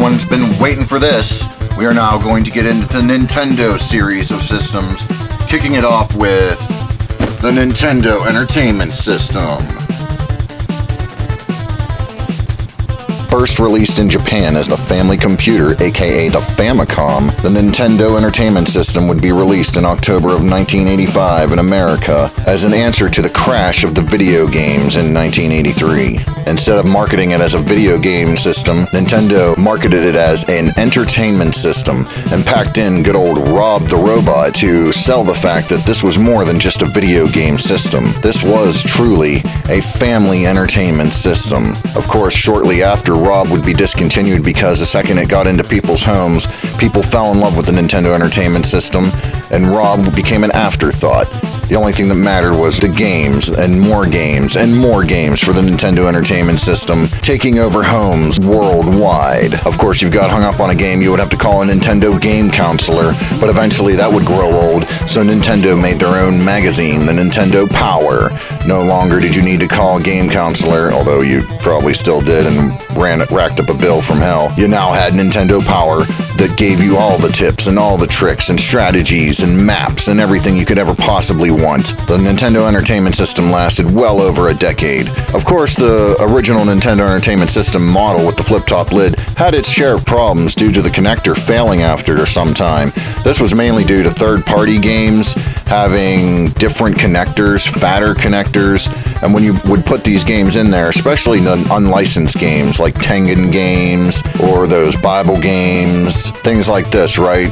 everyone's been waiting for this. We are now going to get into the Nintendo series of systems, kicking it off with the Nintendo Entertainment System. First released in Japan as the Family Computer, aka the Famicom, the Nintendo Entertainment System would be released in October of 1985 in America as an answer to the crash of the video games in 1983. Instead of marketing it as a video game system, Nintendo marketed it as an entertainment system and packed in good old Rob the Robot to sell the fact that this was more than just a video game system. This was truly a family entertainment system. Of course, shortly after, Rob would be discontinued because the second it got into people's homes, people fell in love with the Nintendo Entertainment System, and Rob became an afterthought. The only thing that mattered was the games, and more games, and more games for the Nintendo Entertainment System, taking over homes worldwide. Of course, you've got hung up on a game, you would have to call a Nintendo Game Counselor, but eventually that would grow old, so Nintendo made their own magazine, the Nintendo Power. No longer did you need to call a Game Counselor, although you probably still did and racked up a bill from hell. You now had Nintendo Power that gave you all the tips and all the tricks and strategies and maps and everything you could ever possibly want. The Nintendo Entertainment System lasted well over a decade. Of course, the original Nintendo Entertainment System model with the flip-top lid had its share of problems due to the connector failing after some time. This was mainly due to third-party games having different connectors, fatter connectors, and when you would put these games in there, especially the unlicensed games like Tengen games or those Bible games, things like this, right?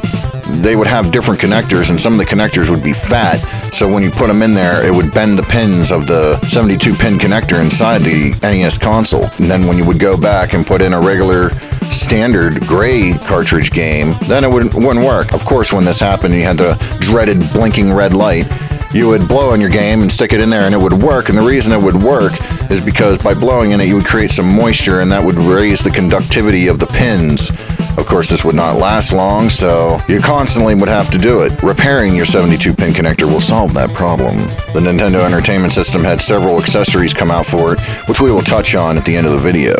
They would have different connectors, and some of the connectors would be fat, so when you put them in there, it would bend the pins of the 72-pin connector inside the NES console. And then when you would go back and put in a regular standard gray cartridge game, then it wouldn't work. Of course, when this happened, you had the dreaded blinking red light. You would blow on your game and stick it in there and it would work, and the reason it would work is because by blowing in it you would create some moisture and that would raise the conductivity of the pins. Of course, this would not last long, so you constantly would have to do it. Repairing your 72-pin connector will solve that problem. The Nintendo Entertainment System had several accessories come out for it, which we will touch on at the end of the video.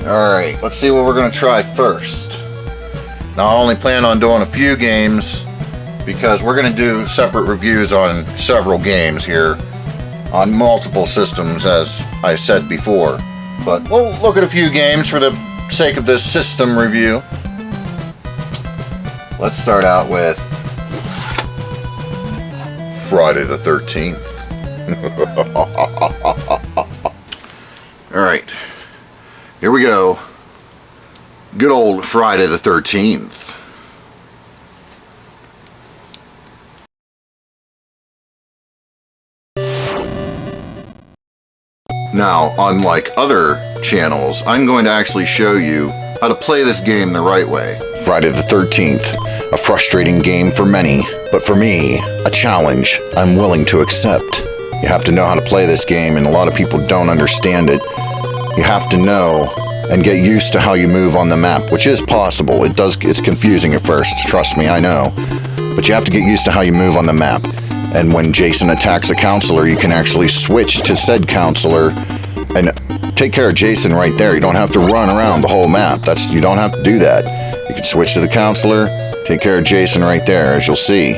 Alright, let's see what we're going to try first. Now, I only plan on doing a few games because we're going to do separate reviews on several games here on multiple systems, as I said before. But we'll look at a few games for the sake of this system review. Let's start out with Friday the 13th. Alright, here we go. Good old Friday the 13th. Now, unlike other channels, I'm going to actually show you how to play this game the right way. Friday the 13th, a frustrating game for many, but for me, a challenge I'm willing to accept. You have to know how to play this game, and a lot of people don't understand it. You have to know and get used to how you move on the map, which is possible. It's confusing at first, trust me, I know. But you have to get used to how you move on the map. And when Jason attacks a counselor, you can actually switch to said counselor and take care of Jason right there. You don't have to run around the whole map. You don't have to do that. You can switch to the counselor, take care of Jason right there, as you'll see.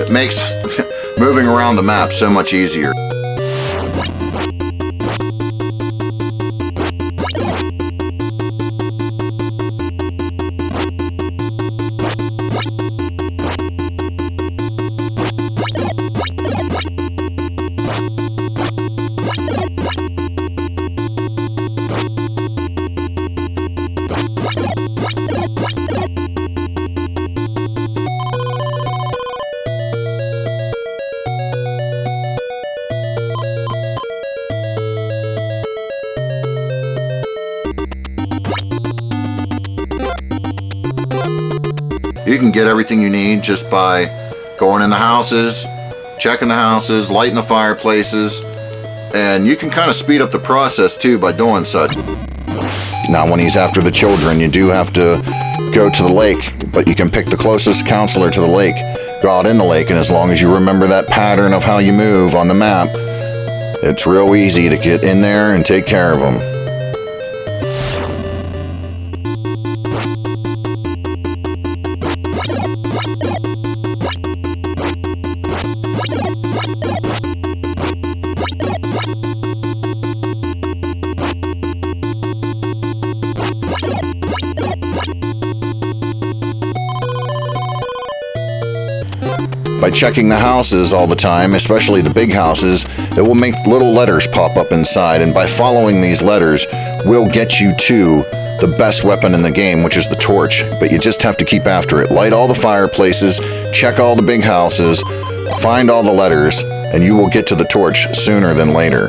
It makes moving around the map so much easier. You can get everything you need just by going in the houses, checking the houses, lighting the fireplaces, and you can kind of speed up the process too by doing such. Now, when he's after the children, you do have to go to the lake, but you can pick the closest counselor to the lake, go out in the lake, and as long as you remember that pattern of how you move on the map, It's real easy to get in there and take care of them. By checking the houses all the time, especially the big houses, it will make little letters pop up inside, and by following these letters, we'll get you to the best weapon in the game, which is the torch. But you just have to keep after it. Light all the fireplaces, check all the big houses, find all the letters, and you will get to the torch sooner than later.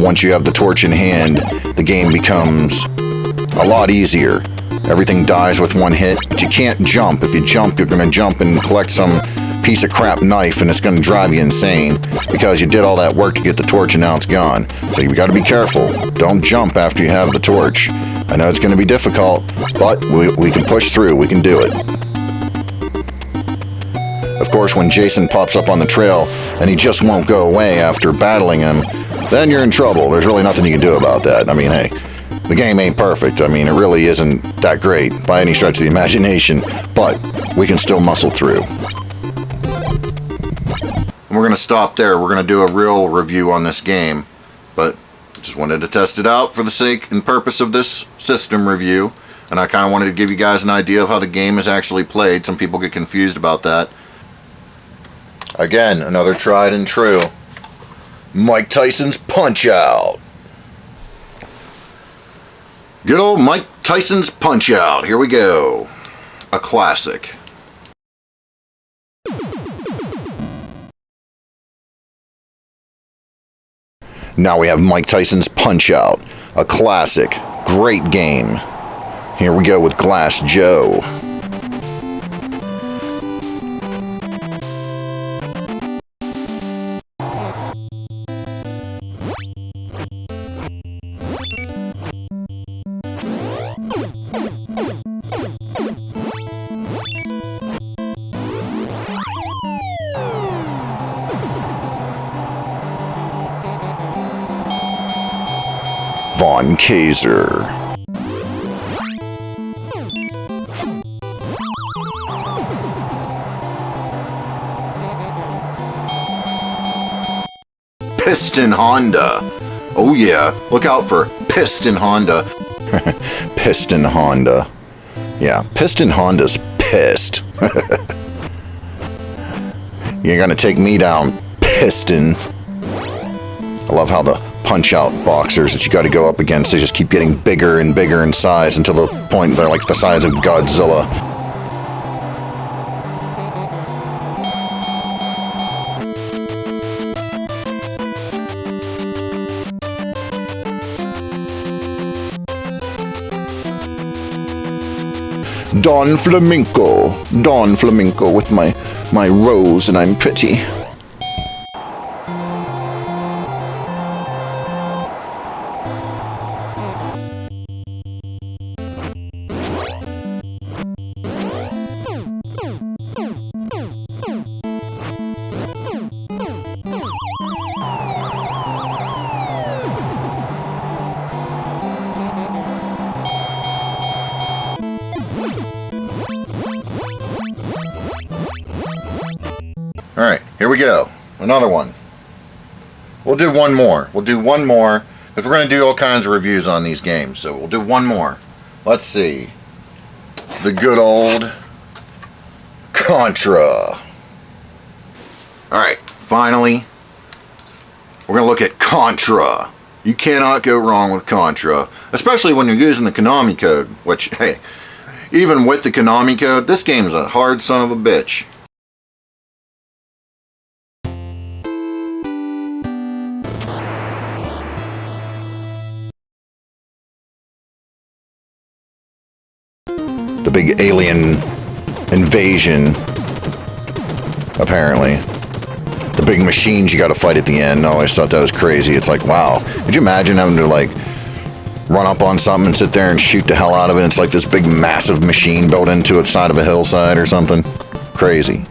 Once you have the torch in hand, the game becomes a lot easier. Everything dies with one hit, but you can't jump. If you jump, you're going to jump and collect some piece of crap knife, and it's going to drive you insane because you did all that work to get the torch and now it's gone. So you got to be careful. Don't jump after you have the torch. I know it's going to be difficult, but we can push through. We can do it. Of course, when Jason pops up on the trail and he just won't go away after battling him, then you're in trouble. There's really nothing you can do about that. I mean, hey, the game ain't perfect. I mean, it really isn't that great by any stretch of the imagination, but we can still muscle through. And we're going to stop there. We're going to do a real review on this game, but just wanted to test it out for the sake and purpose of this system review, and I kind of wanted to give you guys an idea of how the game is actually played. Some people get confused about that. Again, another tried and true Mike Tyson's Punch-Out! Good old Mike Tyson's Punch-Out! Here we go. A classic. Now we have Mike Tyson's Punch-Out! A classic. Great game. Here we go with Glass Joe. Von Kaiser. Piston Honda. Oh yeah, look out for Piston Honda. Piston Honda. Yeah, Piston Honda's pissed. You're gonna take me down, Piston. I love how the Punch-Out boxers that you got to go up against, they just keep getting bigger and bigger in size until the point they're like the size of Godzilla. Don Flamenco with my rose, and I'm pretty. Alright, here we go. Another one. We'll do one more. Because we're going to do all kinds of reviews on these games. So we'll do one more. Let's see. The good old Contra. Alright, finally, we're going to look at Contra. You cannot go wrong with Contra. Especially when you're using the Konami code. Which, hey, even with the Konami code, this game is a hard son of a bitch. The big alien invasion, apparently. The big machines you gotta fight at the end. I always thought that was crazy. It's like, wow. Could you imagine having to, like, run up on something and sit there and shoot the hell out of it? It's like this big, massive machine built into the side of a hillside or something. Crazy.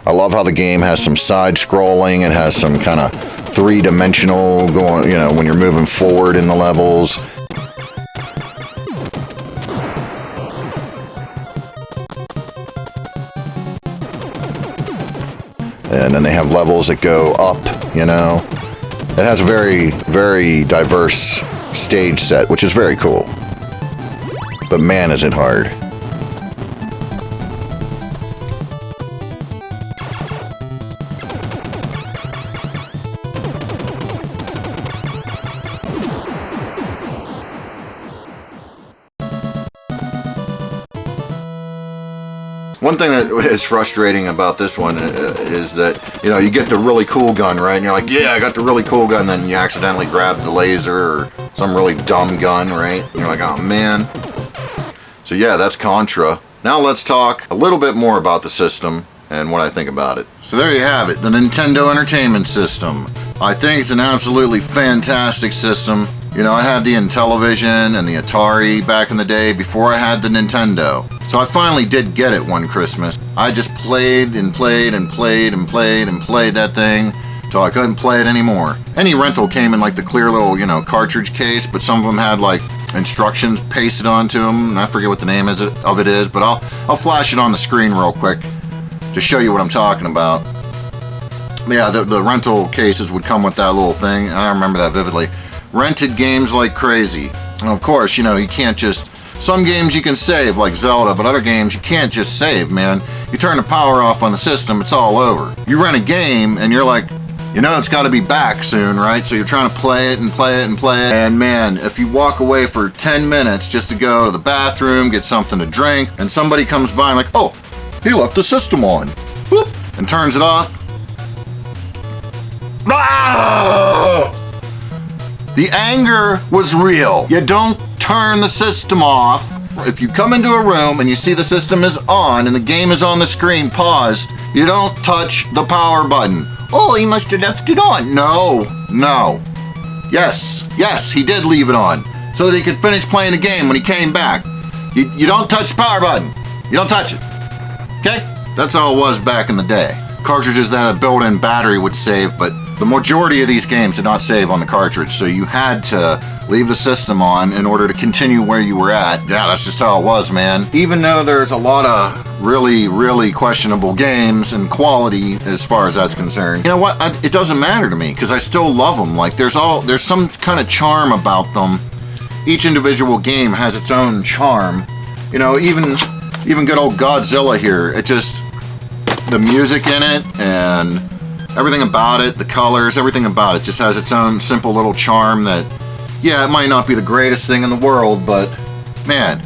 I love how the game has some side scrolling. It has some kind of three-dimensional going, when you're moving forward in the levels. And then they have levels that go up, It has a very, very diverse stage set, which is very cool. But man, is it hard. One thing that is frustrating about this one is that, you get the really cool gun, right? And you're like, yeah, I got the really cool gun. Then you accidentally grab the laser or some really dumb gun, right? And you're like, oh, man. So, yeah, that's Contra. Now let's talk a little bit more about the system and what I think about it. So there you have it, the Nintendo Entertainment System. I think it's an absolutely fantastic system. I had the Intellivision and the Atari back in the day before I had the Nintendo. So I finally did get it one Christmas. I just played and played and played and played and played that thing till I couldn't play it anymore. Any rental came in like the clear little, cartridge case, but some of them had like instructions pasted onto them, and I forget what the name of it is, but I'll flash it on the screen real quick to show you what I'm talking about. Yeah, the rental cases would come with that little thing. I remember that vividly. Rented games like crazy. And of course, you can't just... Some games you can save, like Zelda, but other games you can't just save, man. You turn the power off on the system, it's all over. You rent a game, and you're like, it's got to be back soon, right? So you're trying to play it and play it and play it. And man, if you walk away for 10 minutes just to go to the bathroom, get something to drink, and somebody comes by and like, oh, he left the system on. Whoop, and turns it off. Ah! The anger was real. You don't turn the system off. If you come into a room and you see the system is on and the game is on the screen paused, you don't touch the power button. Oh, he must have left it on. No. Yes, he did leave it on so that he could finish playing the game when he came back. You don't touch the power button. You don't touch it. Okay? That's all it was back in the day. Cartridges that had a built-in battery would save, but the majority of these games did not save on the cartridge, so you had to leave the system on in order to continue where you were at. Yeah, that's just how it was, man. Even though there's a lot of really, really questionable games and quality as far as that's concerned, you know what? It doesn't matter to me because I still love them. Like, there's some kind of charm about them. Each individual game has its own charm. Even good old Godzilla here, the music in it and everything about it, the colors, everything about it just has its own simple little charm that, yeah, it might not be the greatest thing in the world, but man,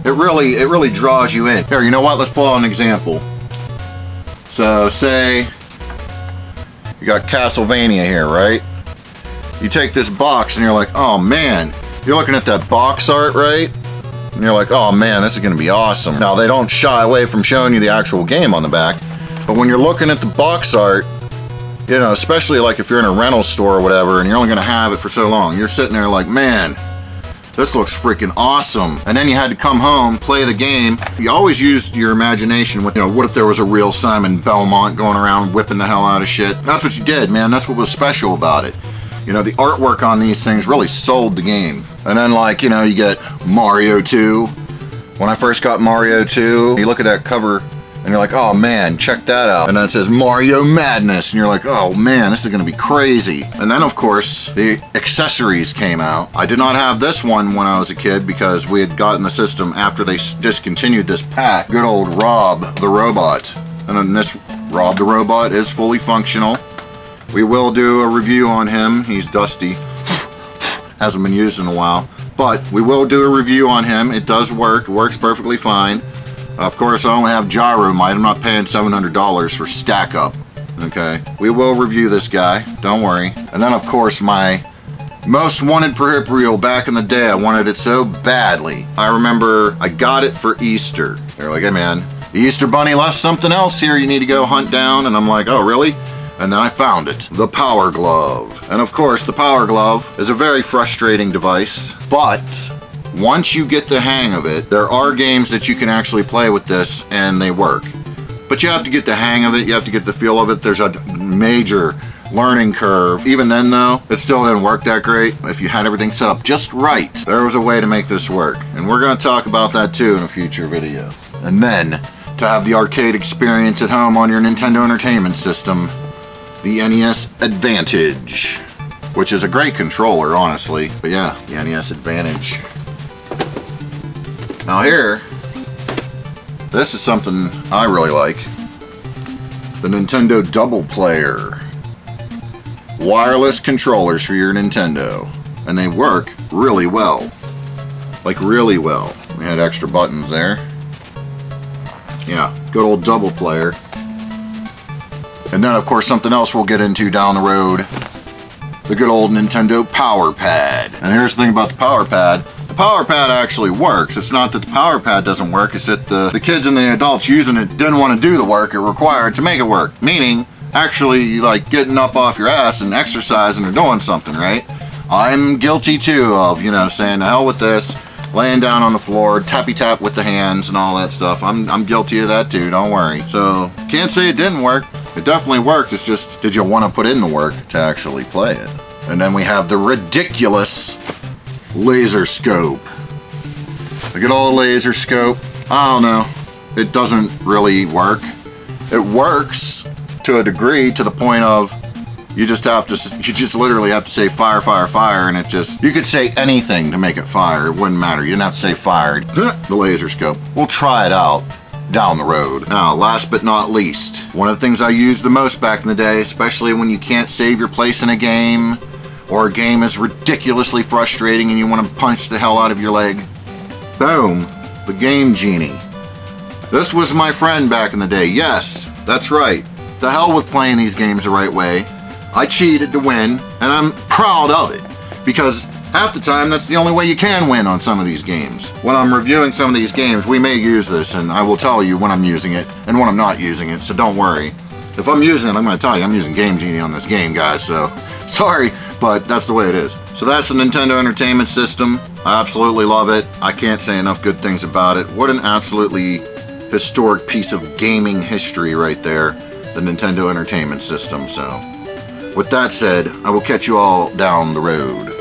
it really draws you in. Here, you know what? Let's pull out an example. So, say you got Castlevania here, right? You take this box and you're like, oh man, you're looking at that box art, right? And you're like, oh man, this is going to be awesome. Now, they don't shy away from showing you the actual game on the back, but when you're looking at the box art, especially like if you're in a rental store or whatever, and you're only going to have it for so long, you're sitting there like, man, this looks freaking awesome. And then you had to come home, play the game. You always used your imagination with, what if there was a real Simon Belmont going around whipping the hell out of shit? That's what you did, man. That's what was special about it. The artwork on these things really sold the game. And then, like, you get Mario 2. When I first got Mario 2, you look at that cover and you're like, oh man, check that out. And then it says Mario Madness, and you're like, oh man, this is gonna be crazy. And then of course, the accessories came out. I did not have this one when I was a kid because we had gotten the system after they discontinued this pack. Good old Rob the Robot. And then this Rob the Robot is fully functional. We will do a review on him. He's dusty. Hasn't been used in a while. But we will do a review on him. It does work. It works perfectly fine. Of course, I only have gyro might. I'm not paying $700 for stack up. Okay. We will review this guy. Don't worry. And then, of course, my most wanted peripheral back in the day. I wanted it so badly. I remember I got it for Easter. They're like, hey man, the Easter Bunny left something else here you need to go hunt down. And I'm like, oh really? And then I found it. The Power Glove. And of course, the Power Glove is a very frustrating device. But once you get the hang of it, there are games that you can actually play with this and they work. But you have to get the hang of it, you have to get the feel of it. There's a major learning curve. Even then though, it still didn't work that great. If you had everything set up just right, there was a way to make this work. And we're gonna talk about that too in a future video. And then, to have the arcade experience at home on your Nintendo Entertainment System, the NES Advantage, which is a great controller, honestly. But yeah, the NES Advantage. Now here, this is something I really like. The Nintendo Double Player. Wireless controllers for your Nintendo. And they work really well. Like really well. We had extra buttons there. Yeah, good old double player. And then of course something else we'll get into down the road. The good old Nintendo Power Pad. And here's the thing about the Power Pad. The Power Pad actually works. It's not that the Power Pad doesn't work, it's that the kids and the adults using it didn't want to do the work it required to make it work. Meaning, actually like getting up off your ass and exercising or doing something, right? I'm guilty too of, you know, saying the hell with this, laying down on the floor, tappy tap with the hands and all that stuff. I'm guilty of that too, don't worry. So, can't say it didn't work. It definitely worked. It's just, did you want to put in the work to actually play it? And then we have the ridiculous laser scope. The good old laser scope. I don't know. It doesn't really work. It works to a degree, to the point of you just literally have to say fire, fire, fire, and it just, you could say anything to make it fire. It wouldn't matter. You didn't have to say fire. The laser scope. We'll try it out down the road. Now, last but not least, one of the things I used the most back in the day, especially when you can't save your place in a game, or a game is ridiculously frustrating and you want to punch the hell out of your leg. Boom, the Game Genie. This was my friend back in the day. Yes, that's right. The hell with playing these games the right way. I cheated to win, and I'm proud of it, because half the time that's the only way you can win on some of these games. When I'm reviewing some of these games, we may use this, and I will tell you when I'm using it and when I'm not using it, so don't worry. If I'm using it, I'm going to tell you I'm using Game Genie on this game, guys, so sorry, but that's the way it is. So that's the Nintendo Entertainment System. I absolutely love it. I can't say enough good things about it. What an absolutely historic piece of gaming history right there, the Nintendo Entertainment System. So with that said, I will catch you all down the road.